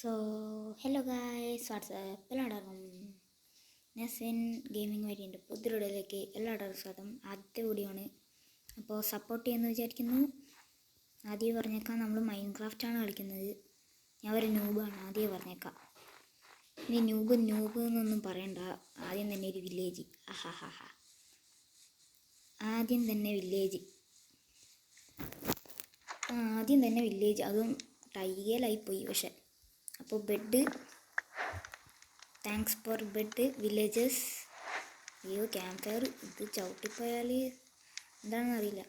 So hello guys WhatsApp എല്ലാവരും നെസ്വിൻ gaming വഴിയുണ്ട് പുതിയൊരിടയിലേക്ക് എല്ലാവരും സ്വാഗതം. ആദ്യത്തെ വീഡിയോ ആണ്, അപ്പോൾ സപ്പോർട്ട് ചെയ്യുമെന്ന് വിചാരിക്കുന്നു. ആദ്യം പറഞ്ഞേക്കാം, നമ്മൾ മൈൻക്രാഫ്റ്റാണ് കളിക്കുന്നത്. ഞാൻ ഒരു ന്യൂബാണ്, ആദ്യം പറഞ്ഞേക്കാം. ഇനി ന്യൂബ് എന്നൊന്നും പറയണ്ട. ആദ്യം തന്നെ ഒരു വില്ലേജ്. ആദ്യം തന്നെ വില്ലേജ് അതും ടൈലായിപ്പോയി. പക്ഷെ അപ്പോൾ bed, thanks for bed villages. അയ്യോ ക്യാമ്പ് ഫയർ, ഇത് ചവിട്ടിപ്പോയാൽ എന്താണെന്ന് അറിയില്ല.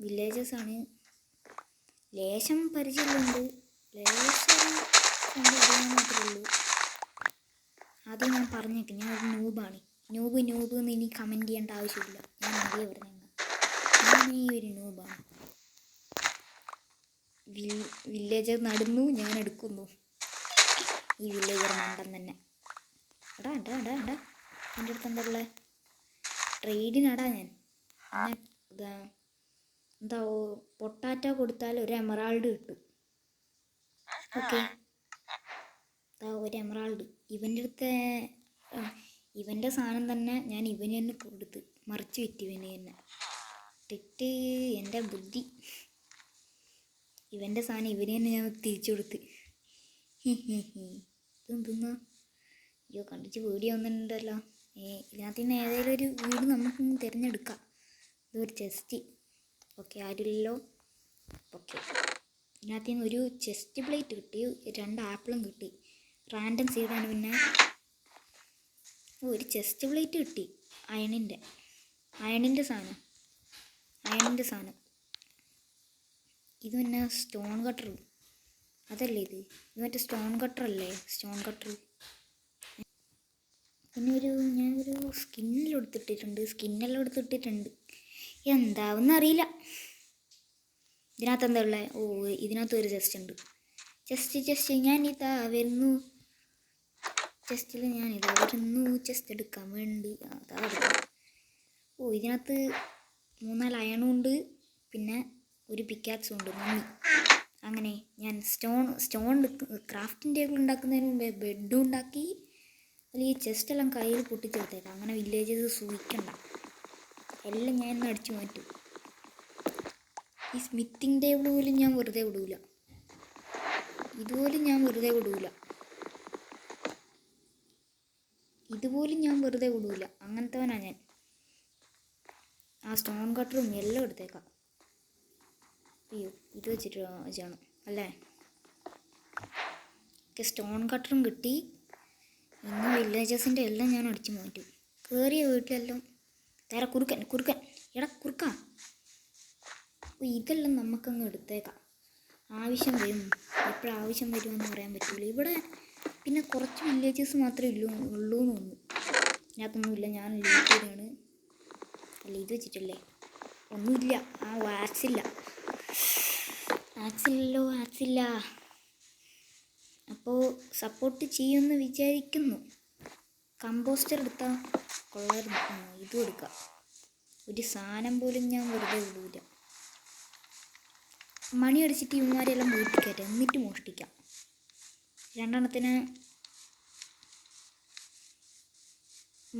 വില്ലേജസ് ആണ്, ലേശം പരിചയമുണ്ട്, ലേശം അറിയാൻ മാത്രമേ ഉള്ളൂ. ആദ്യം ഞാൻ പറഞ്ഞേക്കാം, ഞാൻ ഒരു ന്യൂബാണ്. ന്യൂബ് എന്ന് ഇനി കമൻറ്റ് ചെയ്യേണ്ട ആവശ്യമില്ല. ഞാൻ ആദ്യം പറഞ്ഞേക്കാം, ഞാൻ ഈ ഒരു ന്യൂബാണ്. വില്ലേജർ നടുന്നു, ഞാൻ എടുക്കുന്നു. ഈ വില്ലേജർ മണ്ടൻ തന്നെ. എടാ എൻ്റെ അടുത്ത് എന്താ ഉള്ളത്? ട്രേഡിനടാ ഞാൻ എന്താ പൊട്ടാറ്റോ കൊടുത്താൽ ഒരു എമറാൾഡ് കിട്ടും. ഓക്കെ, ഒരു എമറാൾഡ്. ഇവൻ്റെ സാധനം തന്നെ ഞാൻ ഇവന് തന്നെ കൊടുത്ത് മറിച്ച് വിറ്റ്. ഇവന് തന്നെ തെറ്റ്, എൻ്റെ ബുദ്ധി. ഇവൻ്റെ സാധനം ഇവന് തന്നെ ഞാൻ തിരിച്ചു കൊടുത്ത്. ഇതെന്തുന്നാ? അയ്യോ കണ്ടിച്ച് വീഡിയോ ഒന്നുണ്ടല്ലോ. ഇതിനകത്ത് നിന്ന് ഏതെങ്കിലും ഒരു വീട് നമുക്കൊന്ന് തിരഞ്ഞെടുക്കാം. ഇതൊരു ചെസ്റ്റ്. ഓക്കെ, ആരുമില്ലല്ലോ. ഓക്കെ, ഇതിനകത്ത് നിന്ന് ഒരു ചെസ്റ്റ് പ്ലേറ്റ് കിട്ടി, 2 ആപ്പിളും കിട്ടി. റാൻഡം സീഡാണ്. പിന്നെ ഒരു ചെസ്റ്റ് പ്ലേറ്റ് കിട്ടി, അയണിൻ്റെ സാധനം. ഇത് പിന്നെ സ്റ്റോൺ കട്ടർ അതല്ലേ? ഇത് മറ്റേ സ്റ്റോൺ കട്ടർ അല്ലേ? Stone cutter. പിന്നെ ഞാനൊരു സ്കിന്നെല്ലാം എടുത്തിട്ടിട്ടുണ്ട്. എന്താവെന്ന് അറിയില്ല. ഇതിനകത്ത് എന്താ ഉള്ളത്? ഇതിനകത്ത് ഒരു ചെസ്റ്റ് ഉണ്ട്. ചെസ്റ്റ് ഞാനിതാ വരുന്നു. ചെസ്റ്റ് എടുക്കാൻ വേണ്ടി അതാ എടുക്കാം. ഇതിനകത്ത് 3-4 അയണും ഉണ്ട്, പിന്നെ ഒരു പിക്കാക്സും ഉണ്ട്. അങ്ങനെ ഞാൻ സ്റ്റോൺ ക്രാഫ്റ്റിംഗ് ടേബിൾ ഉണ്ടാക്കുന്നതിന് മുമ്പേ ബെഡും ഉണ്ടാക്കി. അല്ലെങ്കിൽ ഈ ചെസ്റ്റെല്ലാം കയ്യിൽ പൊട്ടിച്ചെടുത്തേക്കാം. അങ്ങനെ വില്ലേജസ് സൂഹിക്കണ്ട. എല്ലാം ഞാൻ ഇന്ന് അടിച്ചു മാറ്റും. ഈ സ്മിത്തിങ് ടേബിൾ പോലും ഞാൻ വെറുതെ വിടൂല. ഇതുപോലും ഞാൻ വെറുതെ വിടൂല. അങ്ങനത്തവനാ ഞാൻ. ആ സ്റ്റോൺ കട്ടറും എല്ലാം എടുത്തേക്കാം. അയ്യോ, ഇത് വെച്ചിട്ട് വെച്ചാണ് അല്ലേ? ഓക്കെ, സ്റ്റോൺ കട്ടറും കിട്ടി. ഇന്ന് വില്ലേജസിൻ്റെ എല്ലാം ഞാൻ അടിച്ചു മാറ്റും. കയറിയ വീട്ടിലെല്ലാം തേരെ കുറുക്കൻ എടാ കുറുക്ക. ഇതെല്ലാം നമുക്കങ്ങ് എടുത്തേക്കാം. ആവശ്യം വരും, എപ്പോഴാവശ്യം വരുമെന്ന് പറയാൻ പറ്റില്ല. ഇവിടെ പിന്നെ കുറച്ച് വില്ലേജസ് മാത്രമേ ഉള്ളൂ എന്ന് തോന്നുന്നു. ഇതിനകത്തൊന്നുമില്ല. ഞാൻ ലൂട്ട് ചെയ്താണ്. അല്ല, ഇത് വെച്ചിട്ടല്ലേ? ഒന്നുമില്ല. ആക്സില്ല. അപ്പോൾ സപ്പോർട്ട് ചെയ്യുമെന്ന് വിചാരിക്കുന്നു. കമ്പോസ്റ്റർ എടുത്താൽ കൊള്ളായിരുന്നു. ഇതും എടുക്കാം. ഒരു സാധനം പോലും ഞാൻ വെറുതെ വിടൂല. മണി അടിച്ചിട്ട് ഇവന്മാരെല്ലാം വീട്ടിൽ കയറ്റാം, എന്നിട്ട് മോഷ്ടിക്കാം. 2 എണ്ണത്തിന്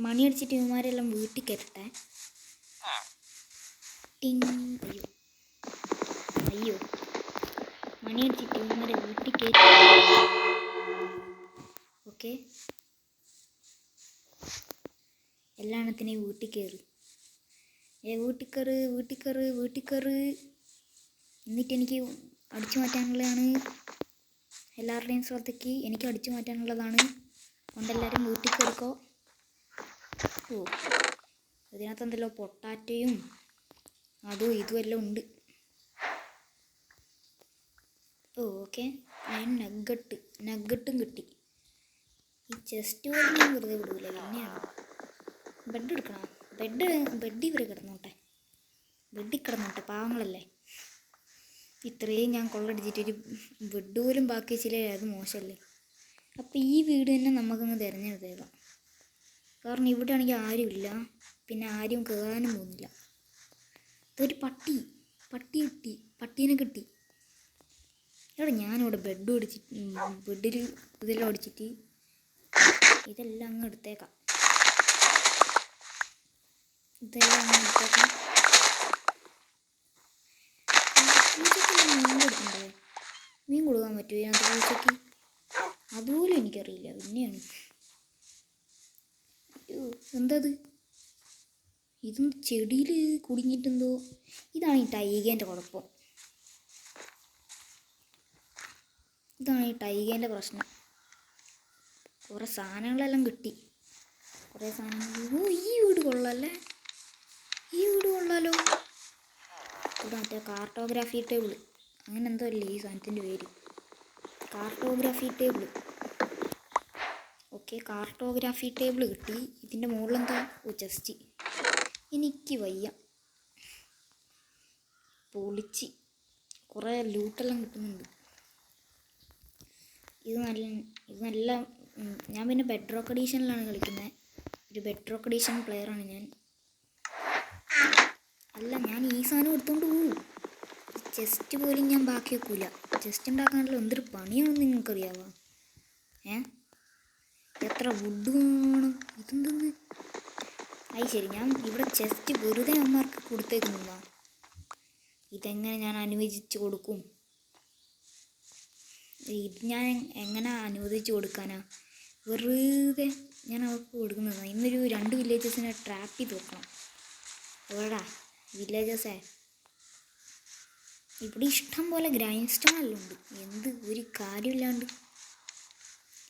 മണി അടിച്ചിട്ട് ഇവന്മാരെല്ലാം വീട്ടിൽ കയറ്റട്ടെ. അയ്യോ മണി അടിച്ചിട്ട് ഇവന്മാരെ വീട്ടിൽ കയറ്റി. ഓക്കെ, എല്ലാ എണ്ണത്തിനെയും വീട്ടിൽ കയറി. വീട്ടിൽ കയറി. എന്നിട്ട് എനിക്ക് അടിച്ചു മാറ്റാനുള്ളതാണ്. എല്ലാവരുടെയും ശ്രദ്ധയ്ക്ക് എനിക്ക് അടിച്ചു മാറ്റാനുള്ളതാണ്. അതുകൊണ്ടെല്ലാവരും വീട്ടിൽ കയറിക്കോ. ഇതിനകത്ത് എന്തല്ലോ പൊട്ടാറ്റയും അതും ഇതുമെല്ലാം ഉണ്ട്. ഓക്കെ, അതിന് നഗട്ടും കിട്ടി. ഈ ചെസ്റ്റ് പോലും ഞാൻ വെറുതെ വിടൂല. പിന്നെയാണ് ബെഡ് എടുക്കണം. ബെഡ് ഇവർ കിടന്നോട്ടെ, പാവങ്ങളല്ലേ. ഇത്രയും ഞാൻ കൊള്ളടിച്ചിട്ടൊരു ബെഡ് പോലും ബാക്കി വെച്ചില്ലേ, അത് മോശമല്ലേ? അപ്പോൾ ഈ വീട് തന്നെ നമുക്കൊന്ന് തിരഞ്ഞെടുത്തേക്കാം. കാരണം ഇവിടെ ആണെങ്കിൽ ആരുമില്ല, പിന്നെ ആരും കയറാനും പോകുന്നില്ല. ഇതൊരു പട്ടീനെ കിട്ടി. എവിടെ ഞാനിവിടെ ബെഡിൽ ഇതെല്ലാം അടിച്ചിട്ട് ഇതെല്ലാം അങ്ങ് എടുത്തേക്കാം. മീൻ കൊടുക്കാൻ പറ്റുമോ ഇതിനകത്ത് പൂച്ചയ്ക്ക്? അതുപോലും എനിക്കറിയില്ല. പിന്നെയാണ് എന്തത്? ഇതും ചെടിയിൽ കുടുങ്ങിയിട്ടെന്തോ. ഇതാണ് ഈ ടൈഗേൻ്റെ കുഴപ്പം. ഇതാണ് ഈ ടൈഗേൻ്റെ പ്രശ്നം. കുറേ സാധനങ്ങളെല്ലാം കിട്ടി. കുറേ സാധനങ്ങൾ. ഈ വീട് കൊള്ളാമല്ലേ? ഈ വീട് കൊള്ളാലോ. ഇവിടെ മറ്റേ കാർട്ടോഗ്രാഫി ടേബിൾ അങ്ങനെ എന്തോ അല്ലേ ഈ സാധനത്തിൻ്റെ പേര്. Cartography table. Okay, cartography table കിട്ടി. ഇതിൻ്റെ മുകളിലെന്താ? ചെസ്റ്റ്. എനിക്ക് വയ്യ. പൊളിച്ച് കുറേ ലൂട്ടെല്ലാം കിട്ടുന്നുണ്ട്. ഇത് നല്ല ഞാൻ പിന്നെ ബെഡ് റോക്ക് എഡീഷനിലാണ് കളിക്കുന്നത്. ഒരു ബെഡ് റോക്ക് എഡീഷൻ പ്ലെയറാണ് ഞാൻ. അല്ല, ഞാൻ ഈ സാധനം എടുത്തുകൊണ്ട് പോവും. ചെസ്റ്റ് പോലും ഞാൻ ബാക്കി വെക്കൂല. ചെസ്റ്റ് ഉണ്ടാക്കാനുള്ള എന്തൊരു പണിയാണെന്ന് നിങ്ങൾക്കറിയാമോ? എത്ര വുഡ് വേണം? ഇതെന്തെന്ന്? അത് ശരി, ഞാൻ ഇവിടെ ചെസ്റ്റ് വെറുതെ അമ്മമാർക്ക് കൊടുത്തേക്കുന്നുണ്ടോ? ഇതെങ്ങനെ ഞാൻ അനുവദിച്ച് കൊടുക്കും? ഇത് ഞാൻ എങ്ങനെ അനുവദിച്ച് കൊടുക്കാനാ? വെറുതെ ഞാൻ അവർക്ക് കൊടുക്കുന്നതാണ്. ഇന്നൊരു 2 വില്ലേജസിനെ ട്രാപ്പ് ചെയ്ത് വെക്കണം. എവിടാ വില്ലേജസേ? ഇവിടെ ഇഷ്ടം പോലെ ഗ്രൈൻഡ് സ്റ്റോൺ എല്ലാം ഉണ്ട്. എന്ത് ഒരു കാര്യമില്ലാണ്ട്.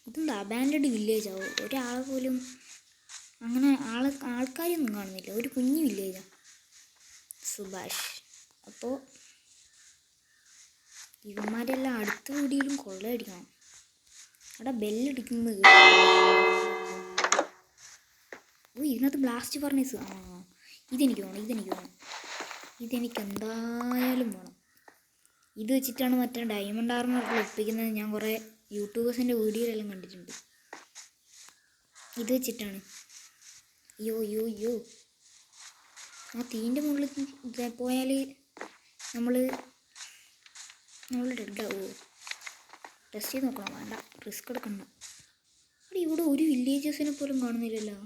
ഇതെന്താ അബാൻഡഡ് വില്ലേജാവോ? ഒരാൾ പോലും അങ്ങനെ ആൾക്കാരൊന്നും കാണുന്നില്ല. ഒരു കുഞ്ഞു വില്ലേജാണ്. സുഭാഷ്. അപ്പോൾ ഇവന്മാരെല്ലാം അടുത്ത വീടിലും കൊള്ളയടിക്കണം. അവിടെ ബെല്ലടിക്കുന്നത്. ഇതിനകത്ത് ബ്ലാസ്റ്റ് ഫർണേസ്. ഇതെനിക്ക് വേണം. ഇതെനിക്ക് എന്തായാലും വേണം. ഇത് വെച്ചിട്ടാണ് മറ്റേ ഡയമണ്ട് ആർമർ ഒപ്പിക്കുന്നത്. ഞാൻ കുറേ യൂട്യൂബേഴ്സിൻ്റെ വീഡിയോയിലെല്ലാം കണ്ടിട്ടുണ്ട്. ഇത് വെച്ചിട്ടാണ്. അയ്യോ ആ തീൻ്റെ മുകളിൽ പോയാൽ നമ്മൾ ഡെഡാവോ? ടെസ്റ്റ് ചെയ്ത് നോക്കണം. വേണ്ട, റിസ്ക് എടുക്കണ്ട. ഇവിടെ ഒരു വില്ലേജസിനെ പോലും കാണുന്നില്ലല്ലോ.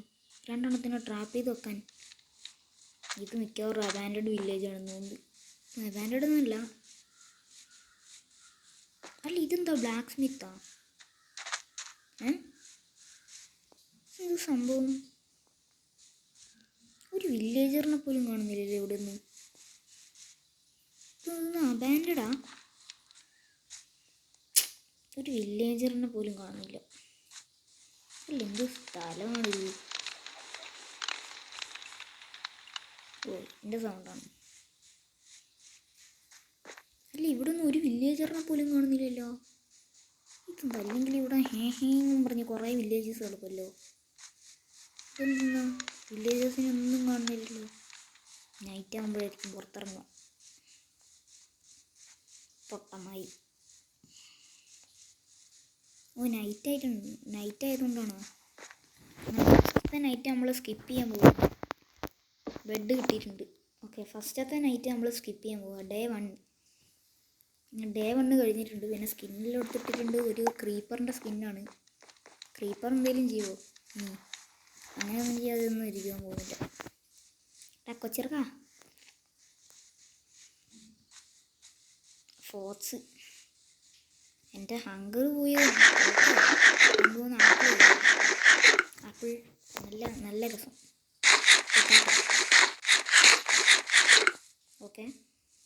2 എണ്ണത്തിനെ ട്രാപ്പ് ചെയ്ത് വെക്കാൻ. ഇത് മിക്കവാറും അബാൻഡഡ് വില്ലേജാണെന്ന് തോന്നുന്നു. അബാൻഡഡ് ഒന്നുമല്ല. അല്ല, ഇതെന്താ ബ്ലാക്ക് സ്മിത്താ? ഇത് സംഭവം ഒരു വില്ലേജറിനെ പോലും കാണുന്നില്ലല്ലോ ഇവിടെ നിന്ന്. ഇതൊന്ന് അബാൻഡഡാ? ഒരു വില്ലേജറിനെ പോലും കാണുന്നില്ല. അല്ല, എന്ത് സ്ഥലമാണിത്? എൻ്റെ സൗണ്ടാണ്. അല്ല, ഇവിടെ നിന്ന് ഒരു വില്ലേജറിനെ പോലും കാണുന്നില്ലല്ലോ. ഇതെന്താ? അല്ലെങ്കിൽ ഇവിടെ ഹേന്നും പറഞ്ഞ് കുറേ വില്ലേജസ് കിടക്കുമല്ലോ. ഇതെന്താ വില്ലേജസിനൊന്നും കാണുന്നില്ലല്ലോ. നൈറ്റ് ആകുമ്പോഴായിരിക്കും പുറത്തിറങ്ങുക. പൊട്ടമായി. നൈറ്റ് ആയതുകൊണ്ടാണോ? ഫസ്റ്റത്തെ നൈറ്റ് നമ്മൾ സ്കിപ്പ് ചെയ്യാൻ പോകും. ബെഡ് കിട്ടിയിട്ടുണ്ട്. ഓക്കെ, ഫസ്റ്റത്തെ നൈറ്റ് നമ്മൾ സ്കിപ്പ് ചെയ്യാൻ പോവുക. ഡേ 1 കഴിഞ്ഞിട്ടുണ്ട്. പിന്നെ സ്കിന്നെല്ലാം എടുത്തിട്ടിട്ടുണ്ട്. ഒരു ക്രീപ്പറിൻ്റെ സ്കിന്നാണ്. ക്രീപ്പർ എന്തെങ്കിലും ചെയ്യുമോ? അങ്ങനെയൊന്നും ചെയ്യാതൊന്നും ഇരിക്കാൻ പോകുന്നില്ല. കൊച്ചിറക്കാ ഫോർട്സ്. എൻ്റെ ഹങ്കർ പോയത്. 3 ആപ്പിൾ നല്ല രസം. ഓക്കെ,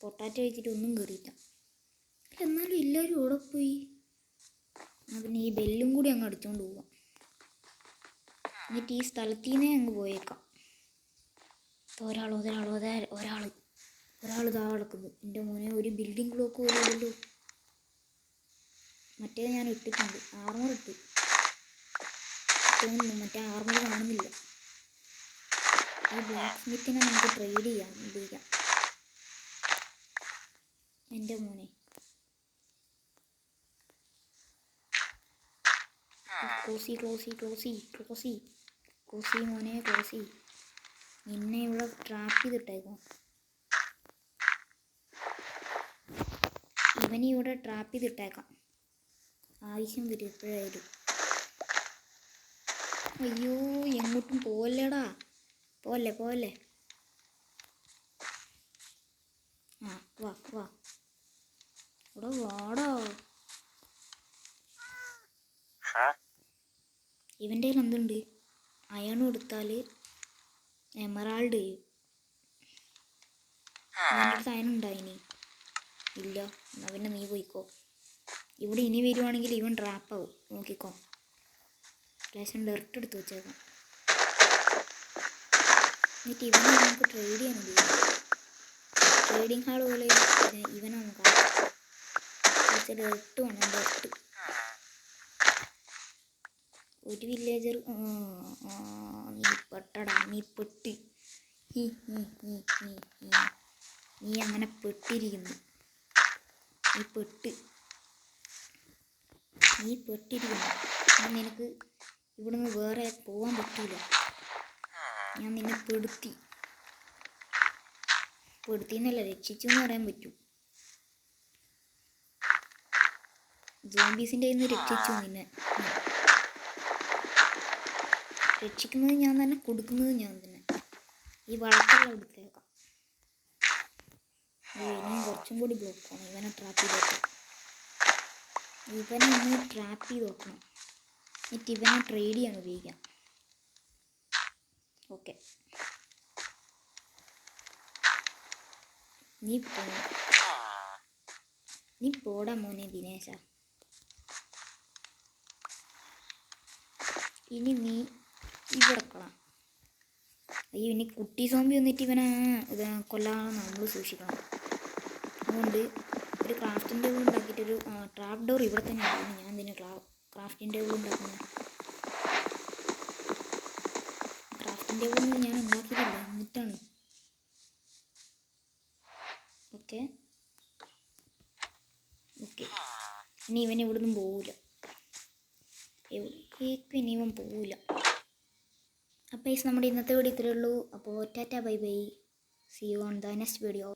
പൊട്ടാറ്റോ കഴിച്ചിട്ട് ഒന്നും കയറിയില്ല. എന്നാലും എല്ലാവരും ഇവിടെ പോയി. പിന്നെ ഈ ബെല്ലും കൂടി അങ്ങ് അടിച്ചുകൊണ്ട് പോവാം. എന്നിട്ട് ഈ സ്ഥലത്തു നിന്നേ അങ്ങ് പോയേക്കാം. ഒരാൾ ഇതാ കിടക്കുന്നു. എൻ്റെ മോനെ, ഒരു ബിൽഡിംഗ് ബ്ലോക്ക് പോലും ഇല്ലല്ലോ. മറ്റേത് ഞാൻ ഇട്ടിട്ടുണ്ട്. ആർമർ ഇട്ട് തോന്നുന്നു. മറ്റേ ആർമർ കാണുന്നില്ല. ഈ ബ്ലാക്ക് സ്മിത്തിനെ നമുക്ക് ട്രേഡ് ചെയ്യാം. ഉപയോഗിക്കാം. എൻ്റെ മോനെ, ക്ലോസി മോനെ, ക്ലോസി. നിന്നെ ഇവിടെ ട്രാപ്പ് ചെയ്തിട്ടേക്കോ. ഇവനെ ഇവിടെ ട്രാപ്പ് ചെയ്തിട്ടേക്കാം, ആവശ്യം വരും എപ്പോഴായാലും. അയ്യോ എങ്ങോട്ടും പോവല്ലേടാ, പോലെ പോലെ. ആ വാ വാ, ഇവിടെ വാടാ. ഇവൻ്റെ കയ്യിൽ എന്തുണ്ട്? അയൺ കൊടുത്താൽ എമറാൾഡ് ചെയ്യും. ഇവൻ്റെ അടുത്ത് അയൺ ഉണ്ടായിനി ഇല്ല, എന്നാൽ പിന്നെ നീ പോയിക്കോ. ഇവിടെ ഇനി വരുവാണെങ്കിൽ ഇവൻ ട്രാപ്പാവും, നോക്കിക്കോ. ലേശം ഡെർട്ട് എടുത്ത് വെച്ചേക്കാം. എന്നിട്ട് ഇവനെ നമുക്ക് ട്രേഡ് ചെയ്യാൻ ഉപയോഗിക്കാം. ട്രേഡിങ് ഹാൾ പോലെ ഇവനെ നമുക്ക് കുറച്ച് ഡെർട്ട് വേണം, ഡെർട്ട്. ഒരു വില്ലേജർ നീ പെട്ടടാ, നീ പെട്ട്. നീ അങ്ങനെ പെട്ടിരിക്കുന്നു, നീ പെട്ടിരിക്കുന്നു. നിനക്ക് ഇവിടുന്ന് വേറെ പോകാൻ പറ്റൂല. ഞാൻ നിന്നെ പെടുത്തിന്നല്ല, രക്ഷിച്ചു എന്ന് പറയാൻ പറ്റൂ. സോംബീസിൻ്റെ കയ്യിൽ നിന്ന് രക്ഷിച്ചു നിന്നെ. രക്ഷിക്കുന്നത് ഞാൻ തന്നെ, കൊടുക്കുന്നത് ഞാൻ തന്നെ. ഈ വളർത്തെല്ലാം എടുത്തേക്കാം. ഇനിയും കുറച്ചും കൂടി ബ്ലോക്ക് വേണം. ഇവനെ ട്രാപ്പ് ചെയ്ത് വെക്കണം. ഇവനെ ഒന്ന് ട്രാപ്പ് ചെയ്ത് വെക്കണം. എന്നിട്ട് ഇവനെ ട്രേഡ് ചെയ്യാൻ ഉപയോഗിക്കാം. ഓക്കെ, നീ പോടാ മോനെ ദിനേശ. ഇനി നീ ഇവിടെ കൊള്ളാം. അയ്യോ, ഇനി കുട്ടി സോംബി വന്നിട്ട് ഇവനെ കൊല്ലാതെ നമ്മൾ സൂക്ഷിക്കണം. അതുകൊണ്ട് ഒരു ക്രാഫ്റ്റിംഗ് ടേബിൾ ഉണ്ടാക്കിയിട്ടൊരു ട്രാപ്പ് ഡോർ ഇവിടെ തന്നെ ഉണ്ടായിരുന്നു. ഞാൻ ഇതിന് ക്രാഫ്റ്റിംഗ് ടേബിൾ ഉണ്ടാക്കുന്നത്. ക്രാഫ്റ്റിംഗ് ടേബിളൊന്നും ഞാൻ ഉണ്ടാക്കിയിട്ടില്ല, എന്നിട്ടാണ്. ഓക്കെ, ഇനി ഇവൻ ഇവിടുന്ന് പോവില്ല, എവിടേക്കും ഇനി ഇവൻ പോവില്ല. അപ്പോൾ നമ്മുടെ ഇന്നത്തെ വീഡിയോ ഇത്രയേ ഉള്ളൂ. അപ്പോൾ tata bye bye, see you on the next video.